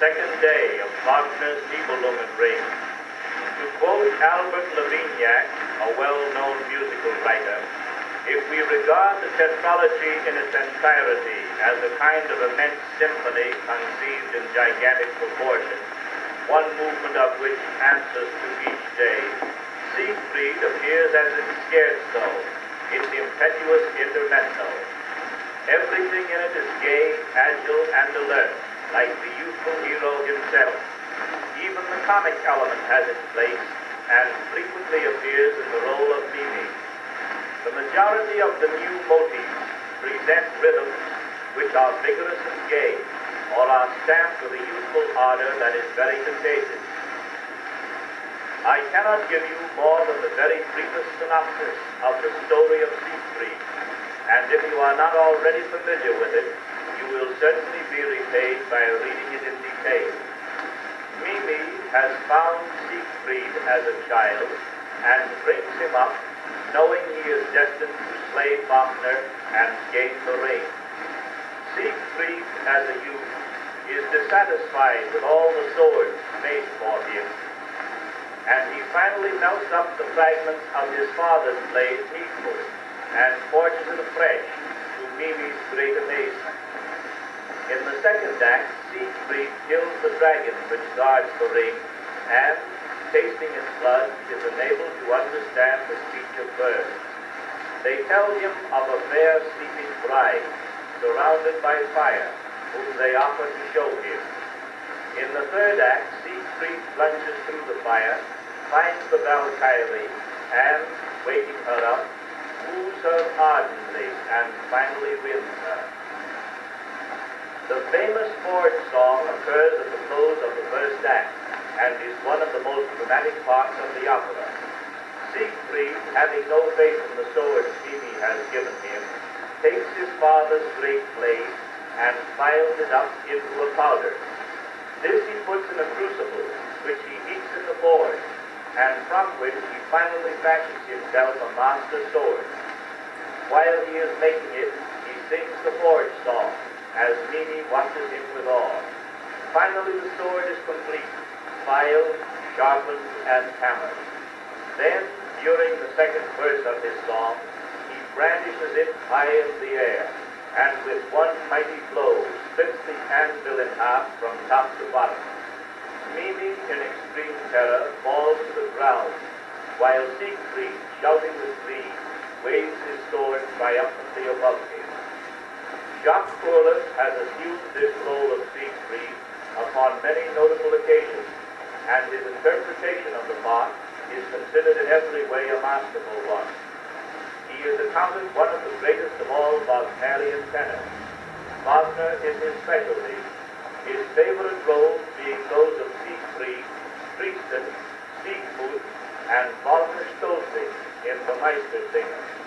second day of Wagner's Nibelungen Ring. To quote Albert Lavignac, a well-known musical writer, if we regard the tetralogy in its entirety as a kind of immense symphony conceived in gigantic proportions, one movement of which answers to each day, Siegfried appears as its scherzo, its impetuous intermezzo. Everything in it is gay, agile, and alert, like the youthful hero himself. Even the comic element has its place, and frequently appears in the role of Mimi. The majority of the new motifs present rhythms which are vigorous and gay, or are stamped with a youthful ardor that is very contagious. I cannot give you more than the very briefest synopsis of the story of Siegfried, and if you are not already familiar with it, you will certainly be repaid by reading it in detail. Mimi has found Siegfried as a child and brings him up, knowing he is destined to slay Wagner and gain the ring. Siegfried, as a youth, is dissatisfied with all the swords made for him, and he finally melts up the fragments of his father's blade needful and forges it afresh, to Mimi's great amazement. In the second act, Siegfried kills the dragon which guards the ring, and, tasting its blood, is enabled to understand the speech of birds. They tell him of a fair sleeping bride, surrounded by fire, whom they offer to show him. In the third act, Siegfried plunges through the fire, finds the Valkyrie, and, waking her up, woos her ardently, and finally wins her. The famous Forge song occurs at the close of the first act, and is one of the most dramatic parts of the opera. Siegfried, having no faith in the sword Mimi has given him, takes his father's great blade and files it up into a powder. This he puts in a crucible, which he heats in the forge, and from which he finally fashions himself a master sword. While he is making it, he sings the Forge song, as Mimi watches him with awe. Finally the sword is complete, filed, sharpened, and hammered. Then, during the second verse of his song, he brandishes it high in the air, and with one mighty blow splits the anvil in half from top to bottom. Mimi, in extreme terror, falls to the ground, while Siegfried, shouting with glee, waves his sword triumphantly above him. Jacques Urlus has assumed this role of Siegfried upon many notable occasions, and his interpretation of the part is considered in every way a masterful one. He is accounted one of the greatest of all Wagnerian tenors. Wagner is his specialty, his favorite roles being those of Siegfried, Tristan, Siegmund, and Walter Stolzig in the Meistersinger.